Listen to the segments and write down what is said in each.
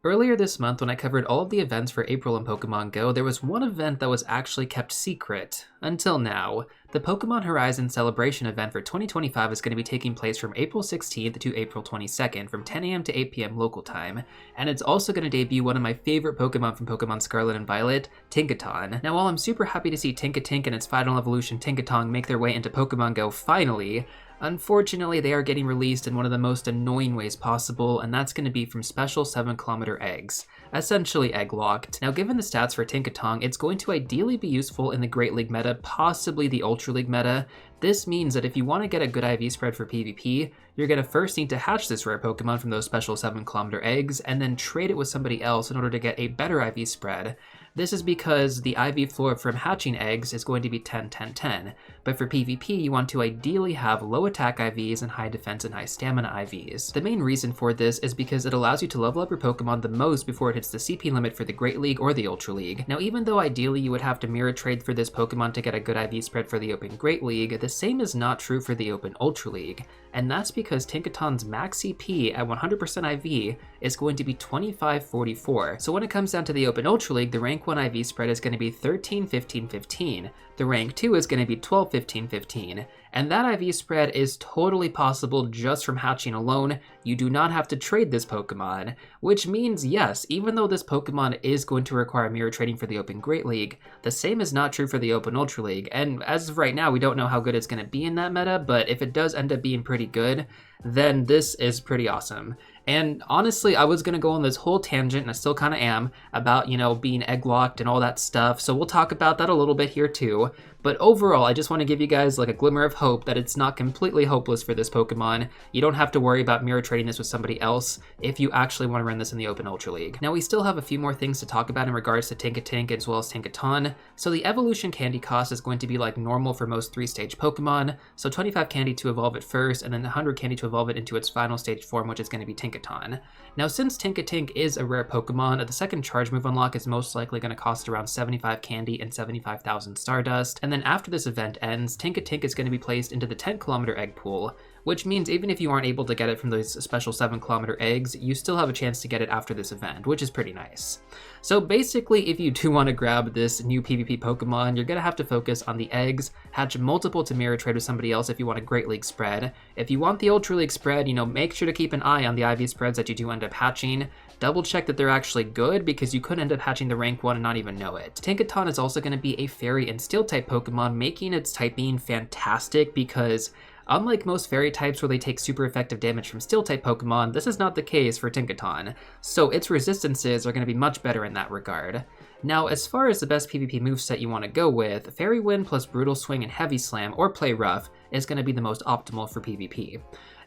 Earlier this month, when I covered all of the events for April in Pokémon GO, there was one event that was actually kept secret. Until now. The Pokémon Horizon Celebration event for 2025 is going to be taking place from April 16th to April 22nd from 10 a.m. to 8 p.m. local time, and it's also going to debut one of my favorite Pokémon from Pokémon Scarlet and Violet, Tinkaton. Now, while I'm super happy to see Tinkatink and its final evolution Tinkaton make their way into Pokémon GO finally, unfortunately, they are getting released in one of the most annoying ways possible, and that's going to be from special 7-kilometer eggs, essentially egg-locked. Now, given the stats for Tinkaton, it's going to ideally be useful in the Great League meta, possibly the Ultra League meta. This means that if you want to get a good IV spread for PvP, you're going to first need to hatch this rare Pokemon from those special 7-kilometer eggs, and then trade it with somebody else in order to get a better IV spread. This is because the IV floor from hatching eggs is going to be 10-10-10, but for PvP you want to ideally have low attack IVs and high defense and high stamina IVs. The main reason for this is because it allows you to level up your Pokemon the most before it hits the CP limit for the Great League or the Ultra League. Now, even though ideally you would have to mirror trade for this Pokemon to get a good IV spread for the Open Great League, the same is not true for the Open Ultra League, and that's because Tinkaton's max CP at 100% IV is going to be 25-44. So when it comes down to the Open Ultra League, the rank 1 IV spread is going to be 13-15-15. The rank 2 is going to be 12-15-15. And that IV spread is totally possible just from hatching alone. You do not have to trade this Pokemon, which means yes, even though this Pokemon is going to require mirror trading for the Open Great League, the same is not true for the Open Ultra League. And as of right now, we don't know how good it's going to be in that meta, but if it does end up being pretty good, then this is pretty awesome. And honestly, I was going to go on this whole tangent, and I still kind of am, about, being egg-locked and all that stuff, so we'll talk about that a little bit here too. But overall, I just want to give you guys like a glimmer of hope that it's not completely hopeless for this Pokemon. You don't have to worry about mirror trading this with somebody else if you actually want to run this in the Open Ultra League. Now, we still have a few more things to talk about in regards to Tinkatink as well as Tinkaton. So the evolution candy cost is going to be like normal for most 3-stage Pokemon. So 25 candy to evolve it first, and then 100 candy to evolve it into its final stage form, which is going to be Tinkaton. Now, since Tinkatink is a rare Pokemon, the second charge move unlock is most likely going to cost around 75 candy and 75,000 Stardust. And then after this event ends, Tinkatink is going to be placed into the 10-kilometer egg pool, which means even if you aren't able to get it from those special 7-kilometer eggs, you still have a chance to get it after this event, which is pretty nice. So basically, if you do want to grab this new PvP Pokemon, you're going to have to focus on the eggs, hatch multiple to mirror trade with somebody else if you want a Great League spread. If you want the Ultra League spread, make sure to keep an eye on the IV spreads that you do end up hatching. Double check that they're actually good, because you could end up hatching the rank 1 and not even know it. Tinkaton is also going to be a Fairy and Steel type Pokemon, making its typing fantastic because unlike most Fairy types where they take super effective damage from Steel type Pokemon, this is not the case for Tinkaton, so its resistances are going to be much better in that regard. Now, as far as the best PvP moveset you want to go with, Fairy Wind plus Brutal Swing and Heavy Slam or Play Rough is going to be the most optimal for PvP.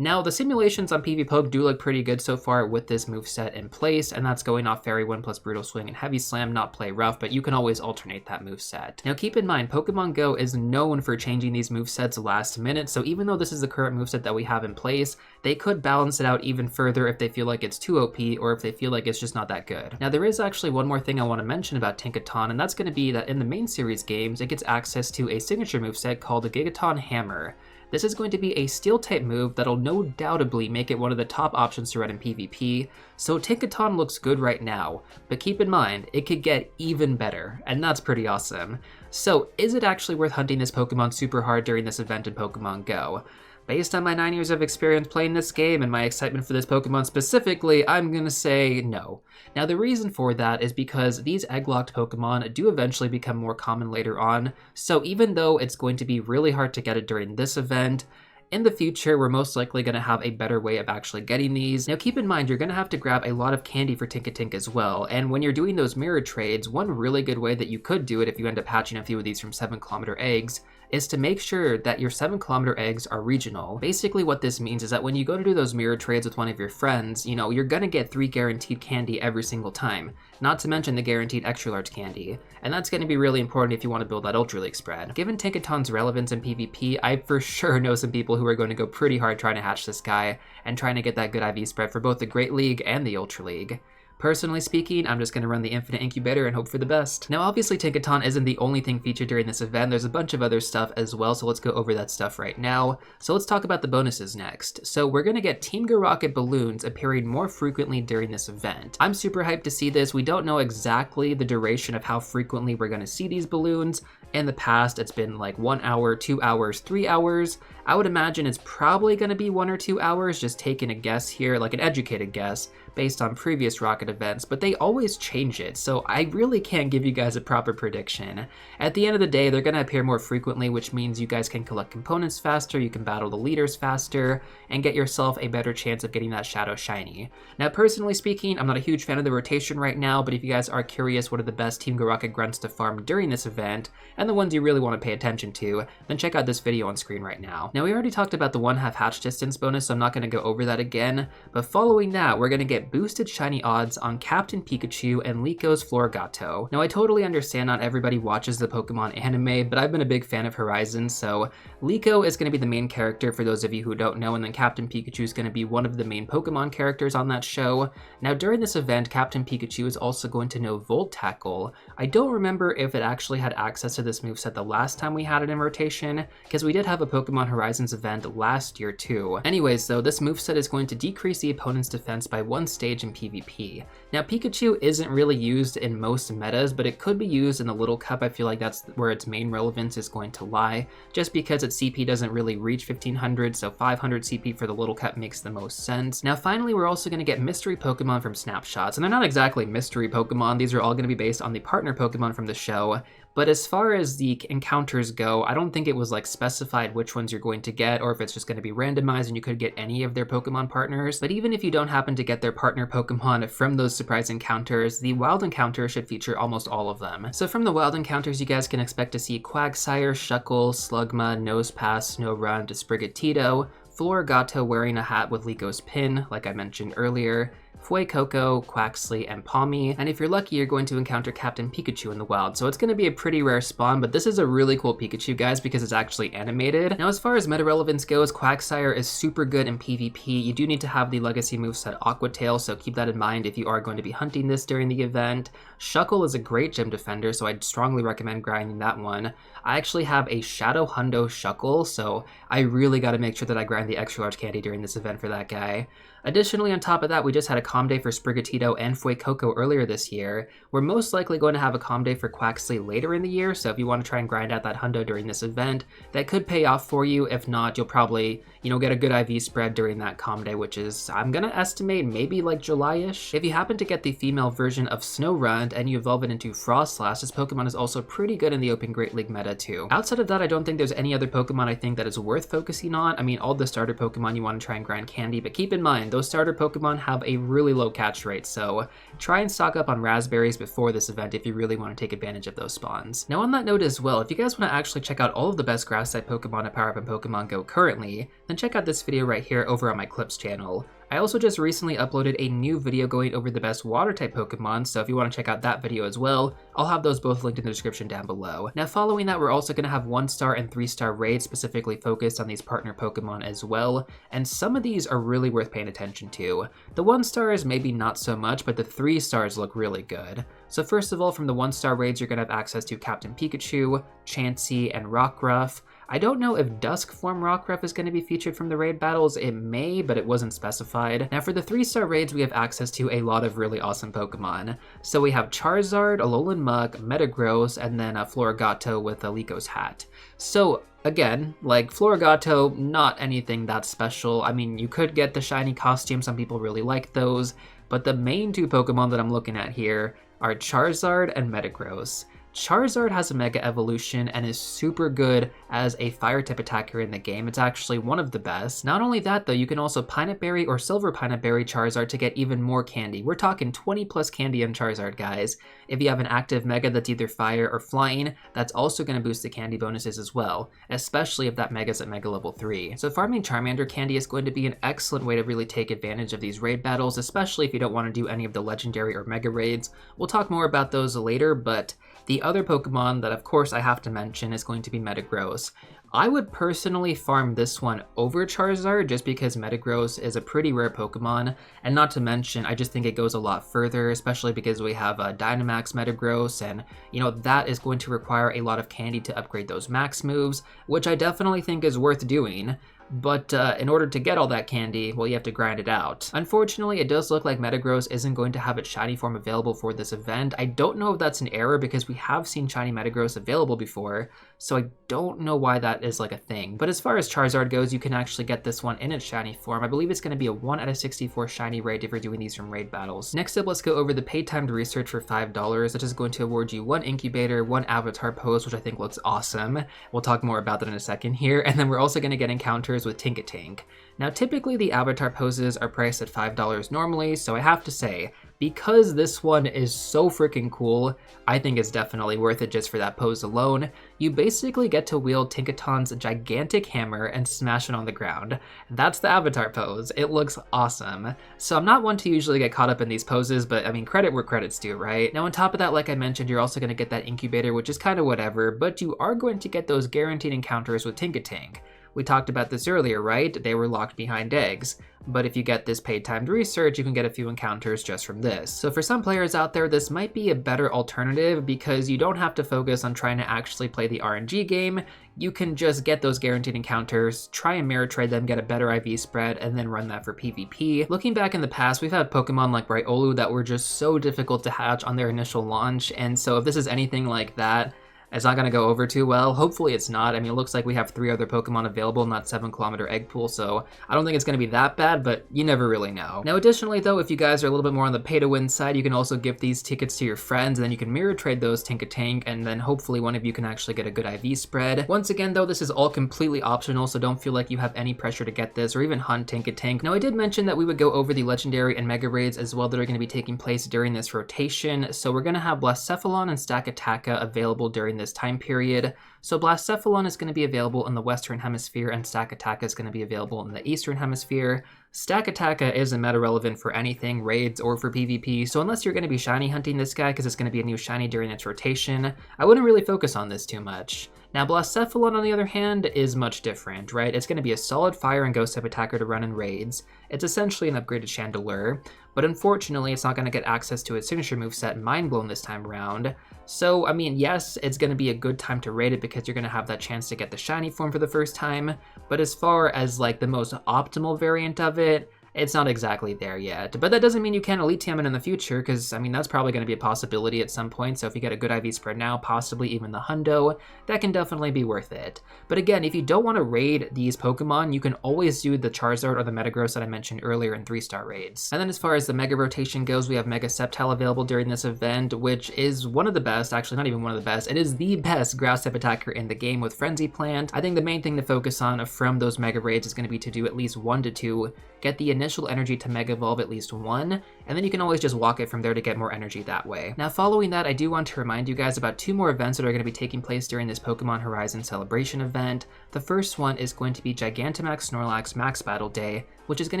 Now, the simulations on PvPoke do look pretty good so far with this moveset in place, and that's going off Fairy Wind plus Brutal Swing and Heavy Slam, not Play Rough, but you can always alternate that moveset. Now, keep in mind, Pokemon GO is known for changing these movesets last minute, so even though this is the current moveset that we have in place, they could balance it out even further if they feel like it's too OP or if they feel like it's just not that good. Now, there is actually one more thing I want to mention about Tinkaton, and that's going to be that in the main series games, it gets access to a signature moveset called the Gigaton Hammer. This is going to be a Steel-type move that'll no doubtably make it one of the top options to run in PvP, so Tinkaton looks good right now, but keep in mind, it could get even better, and that's pretty awesome. So, is it actually worth hunting this Pokemon super hard during this event in Pokemon GO? Based on my 9 years of experience playing this game and my excitement for this Pokemon specifically, I'm gonna say no. Now, the reason for that is because these egg-locked Pokemon do eventually become more common later on, so even though it's going to be really hard to get it during this event, in the future, we're most likely going to have a better way of actually getting these. Now, keep in mind, you're going to have to grab a lot of candy for Tinkatink as well, and when you're doing those mirror trades, one really good way that you could do it if you end up hatching a few of these from 7-kilometer eggs is to make sure that your 7-kilometer eggs are regional. Basically what this means is that when you go to do those mirror trades with one of your friends, you're gonna get 3 guaranteed candy every single time, not to mention the guaranteed extra large candy, and that's gonna be really important if you want to build that Ultra League spread. Given Tinkaton's relevance in PvP, I for sure know some people who are going to go pretty hard trying to hatch this guy and trying to get that good IV spread for both the Great League and the Ultra League. Personally speaking, I'm just going to run the Infinite Incubator and hope for the best. Now obviously Tinkaton isn't the only thing featured during this event, there's a bunch of other stuff as well, so let's go over that stuff right now. So let's talk about the bonuses next. So we're going to get Team Go Rocket balloons appearing more frequently during this event. I'm super hyped to see this. We don't know exactly the duration of how frequently we're going to see these balloons. In the past, it's been like 1 hour, 2 hours, 3 hours. I would imagine it's probably going to be 1 or 2 hours, just taking a guess here, like an educated guess, based on previous Rocket events, but they always change it, so I really can't give you guys a proper prediction. At the end of the day, they're going to appear more frequently, which means you guys can collect components faster, you can battle the leaders faster, and get yourself a better chance of getting that Shadow Shiny. Now, personally speaking, I'm not a huge fan of the rotation right now, but if you guys are curious what are the best Team Go Rocket grunts to farm during this event, and the ones you really want to pay attention to, then check out this video on screen right now. Now, we already talked about the 1/2 hatch distance bonus, so I'm not going to go over that again, but following that, we're going to get boosted shiny odds on Captain Pikachu and Lico's Florigato. Now, I totally understand not everybody watches the Pokemon anime, but I've been a big fan of Horizon, so Lico is going to be the main character for those of you who don't know, and then Captain Pikachu is going to be one of the main Pokemon characters on that show. Now, during this event, Captain Pikachu is also going to know Volt Tackle. I don't remember if it actually had access to this moveset the last time we had it in rotation, because we did have a Pokemon Horizons event last year too. Anyways though, this moveset is going to decrease the opponent's defense by 1 stage in PvP. Now Pikachu isn't really used in most metas, but it could be used in the Little Cup. I feel like that's where its main relevance is going to lie, just because its CP doesn't really reach 1500, so 500 CP for the Little Cup makes the most sense. Now finally, we're also going to get mystery Pokemon from snapshots, and they're not exactly mystery Pokemon, these are all going to be based on the partner Pokemon from the show. But as far as the encounters go, I don't think it was like specified which ones you're going to get, or if it's just going to be randomized and you could get any of their Pokemon partners. But even if you don't happen to get their partner Pokemon from those surprise encounters, the wild encounters should feature almost all of them. So from the wild encounters, you guys can expect to see Quagsire, Shuckle, Slugma, Nosepass, Snorunt, Sprigatito, Florigato wearing a hat with Lico's pin, like I mentioned earlier, Fuecoco, Quaxly, and Palmy, and if you're lucky, you're going to encounter Captain Pikachu in the wild, so it's going to be a pretty rare spawn, but this is a really cool Pikachu, guys, because it's actually animated. Now, as far as meta relevance goes, Quagsire is super good in PvP. You do need to have the legacy moveset Aqua Tail, so keep that in mind if you are going to be hunting this during the event. Shuckle is a great gym defender, so I'd strongly recommend grinding that one. I actually have a Shadow Hundo Shuckle, so I really got to make sure that I grind the extra large candy during this event for that guy. Additionally, on top of that, we just had a Calm Day for Sprigatito and Fuecoco earlier this year. We're most likely going to have a Calm Day for Quaxly later in the year, so if you want to try and grind out that Hundo during this event, that could pay off for you. If not, you'll probably, get a good IV spread during that Calm Day, which is, I'm gonna estimate, maybe like July-ish. If you happen to get the female version of Snorunt and you evolve it into Frostlass, this Pokemon is also pretty good in the Open Great League meta too. Outside of that, I don't think there's any other Pokemon I think that is worth focusing on. I mean, all the starter Pokemon you want to try and grind candy, but keep in mind, those starter Pokemon have a really low catch rate, so try and stock up on raspberries before this event if you really want to take advantage of those spawns. Now on that note as well, if you guys want to actually check out all of the best grass type Pokemon to power up in Pokemon GO currently, then check out this video right here over on my Clips channel. I also just recently uploaded a new video going over the best water type Pokemon, so if you want to check out that video as well, I'll have those both linked in the description down below. Now following that, we're also going to have 1-star and 3-star raids specifically focused on these partner Pokemon as well, and some of these are really worth paying attention to. The 1-stars maybe not so much, but the 3-stars look really good. So first of all, from the 1-star raids, you're going to have access to Captain Pikachu, Chansey, and Rockruff. I don't know if Dusk form Rockruff is going to be featured from the raid battles. It may, but it wasn't specified. Now for the 3-star raids, we have access to a lot of really awesome Pokemon. So we have Charizard, Alolan Muk, Metagross, and then Florigato with Lico's hat. So again, like Florigato, not anything that special. I mean, you could get the shiny costume. Some people really like those. But the main two Pokemon that I'm looking at here are Charizard and Metagross. Charizard has a Mega Evolution and is super good as a Fire-type attacker in the game. It's actually one of the best. Not only that though, you can also Pineapple Berry or Silver Pineapple Berry Charizard to get even more candy. We're talking 20 plus candy on Charizard, guys. If you have an active Mega that's either Fire or Flying, that's also going to boost the candy bonuses as well, especially if that Mega's at Mega level 3. So farming Charmander candy is going to be an excellent way to really take advantage of these raid battles, especially if you don't want to do any of the Legendary or Mega raids. We'll talk more about those later, but the the other Pokemon that of course I have to mention is going to be Metagross. I would personally farm this one over Charizard just because Metagross is a pretty rare Pokemon, and not to mention I just think it goes a lot further, especially because we have a Dynamax Metagross, and you know that is going to require a lot of candy to upgrade those max moves, which I definitely think is worth doing. But in order to get all that candy, well, you have to grind it out. Unfortunately, it does look like Metagross isn't going to have its shiny form available for this event. I don't know if that's an error because we have seen shiny Metagross available before, so I don't know why that is like a thing. But as far as Charizard goes, you can actually get this one in its shiny form. I believe it's going to be a 1 out of 64 shiny rate if you're doing these from raid battles. Next up, let's go over the paid timed research for $5, which is going to award you 1 incubator, 1 avatar pose, which I think looks awesome. We'll talk more about that in a second here. And then we're also going to get encounters with Tinkaton. Now, typically the avatar poses are priced at $5 normally, so I have to say, because this one is so freaking cool, I think it's definitely worth it just for that pose alone. You basically get to wield Tinkaton's gigantic hammer and smash it on the ground. That's the avatar pose. It looks awesome. So I'm not one to usually get caught up in these poses, but I mean, credit where credit's due, right? Now on top of that, like I mentioned, you're also going to get that incubator, which is kind of whatever, but you are going to get those guaranteed encounters with Tinkaton. We talked about this earlier, right? They were locked behind eggs. But if you get this paid timed research, you can get a few encounters just from this. So for some players out there, this might be a better alternative because you don't have to focus on trying to actually play the RNG game. You can just get those guaranteed encounters, try and mirror trade them, get a better IV spread, and then run that for PvP. Looking back in the past, we've had Pokemon like Morelull that were just so difficult to hatch on their initial launch, and so if this is anything like that, it's not going to go over too well. Hopefully it's not. I mean, it looks like we have 3 other Pokemon available in that 7-kilometer egg pool, so I don't think it's going to be that bad, but you never really know. Now, additionally, though, if you guys are a little bit more on the pay-to-win side, you can also give these tickets to your friends, and then you can mirror trade those Tinkaton, and then hopefully one of you can actually get a good IV spread. Once again, though, this is all completely optional, so don't feel like you have any pressure to get this or even hunt Tinkaton. Now, I did mention that we would go over the Legendary and Mega Raids as well that are going to be taking place during this rotation, so we're going to have Blacephalon and Stakataka available during this time period. So Blacephalon is going to be available in the Western Hemisphere and Stakataka is going to be available in the Eastern Hemisphere. Stakataka isn't meta relevant for anything, raids or for PvP, so unless you're going to be shiny hunting this guy because it's going to be a new shiny during its rotation, I wouldn't really focus on this too much. Now Blacephalon on the other hand is much different, right? It's going to be a solid fire and ghost type attacker to run in raids. It's essentially an upgraded Chandelure, but unfortunately it's not going to get access to its signature moveset Mind Blown this time around. So, I mean, yes, it's going to be a good time to raid it because you're going to have that chance to get the shiny form for the first time, but as far as like the most optimal variant of it, it's not exactly there yet. But that doesn't mean you can't Elite Team it in the future, because, I mean, that's probably going to be a possibility at some point, so if you get a good IV spread now, possibly even the Hundo, that can definitely be worth it. But again, if you don't want to raid these Pokemon, you can always do the Charizard or the Metagross that I mentioned earlier in 3-star raids. And then as far as the Mega rotation goes, we have Mega Sceptile available during this event, which is one of the best, actually not even one of the best, it is the best grass type attacker in the game with Frenzy Plant. I think the main thing to focus on from those Mega raids is going to be to do at least 1 to 2, get the initial energy to Mega Evolve at least 1, and then you can always just walk it from there to get more energy that way. Now following that, I do want to remind you guys about 2 more events that are going to be taking place during this Pokemon Horizon Celebration event. The first one is going to be GMAX Snorlax Max Battle Day, which is going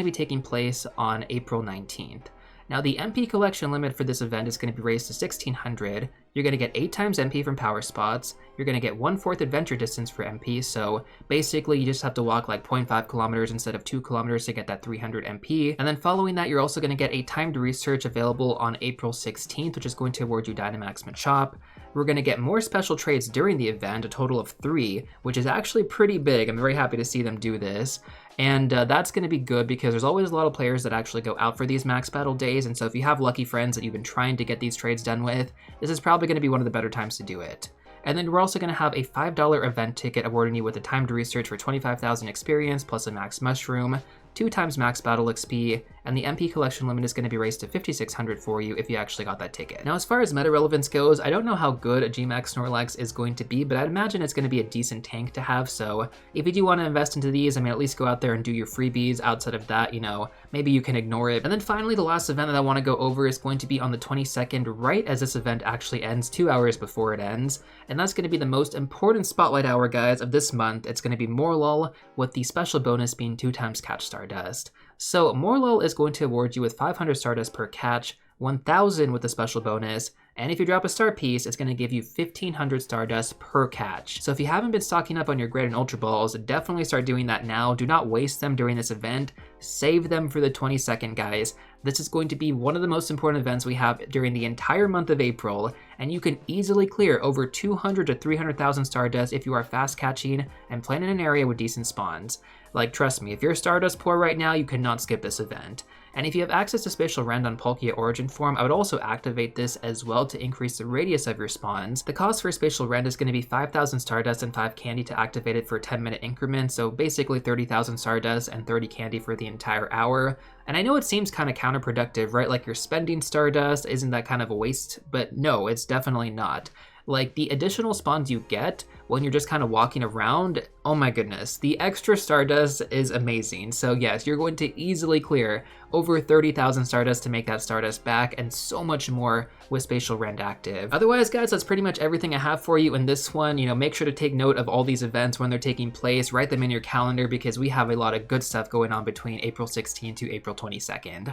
to be taking place on April 19th. Now the MP collection limit for this event is going to be raised to 1600. You're going to get 8 times MP from power spots. You're going to get 1/4 adventure distance for MP, so basically you just have to walk like 0.5 kilometers instead of 2 kilometers to get that 300 MP. And then following that, you're also going to get a timed research available on April 16th, which is going to award you Dynamax Machop. We're going to get more special trades during the event, a total of 3, which is actually pretty big. I'm very happy to see them do this. And that's going to be good because there's always a lot of players that actually go out for these max battle days, and so if you have lucky friends that you've been trying to get these trades done with, this is probably going to be one of the better times to do it. And then we're also going to have a $5 event ticket awarding you with a timed research for 25,000 experience plus a max mushroom, 2 times max battle XP, and the MP collection limit is going to be raised to 5,600 for you if you actually got that ticket. Now, as far as meta relevance goes, I don't know how good a GMAX Snorlax is going to be, but I'd imagine it's going to be a decent tank to have, so if you do want to invest into these, I mean, at least go out there and do your freebies. Outside of that, you know, maybe you can ignore it. And then finally, the last event that I want to go over is going to be on the 22nd, right as this event actually ends, 2 hours before it ends, and that's going to be the most important spotlight hour, guys, of this month. It's going to be Morelull, with the special bonus being 2 times Catch Stardust. So Morelull is going to award you with 500 Stardust per catch, 1,000 with the special bonus, And if you drop a star piece, it's going to give you 1500 Stardust per catch. So if you haven't been stocking up on your Great and Ultra Balls, definitely start doing that now. Do not waste them during this event. Save them for the 22nd, guys. This is going to be one of the most important events we have during the entire month of April, and you can easily clear over 200 to 300,000 Stardust if you are fast catching and playing in an area with decent spawns. Like, trust me, if you're Stardust poor right now, you cannot skip this event. And if you have access to Spatial Rend on Palkia Origin Form, I would also activate this as well to increase the radius of your spawns. The cost for Spatial Rend is going to be 5,000 Stardust and 5 candy to activate it for 10-minute increments, so basically 30,000 Stardust and 30 candy for the entire hour. And I know it seems kind of counterproductive, right? Like, you're spending Stardust, isn't that kind of a waste? But no, it's definitely not. Like, the additional spawns you get when you're just kind of walking around, oh my goodness, the extra Stardust is amazing. So yes, you're going to easily clear over 30,000 Stardust to make that Stardust back, and so much more with Spatial Rend active. Otherwise, guys, that's pretty much everything I have for you in this one. You know, make sure to take note of all these events when they're taking place, write them in your calendar, because we have a lot of good stuff going on between April 16th to April 22nd.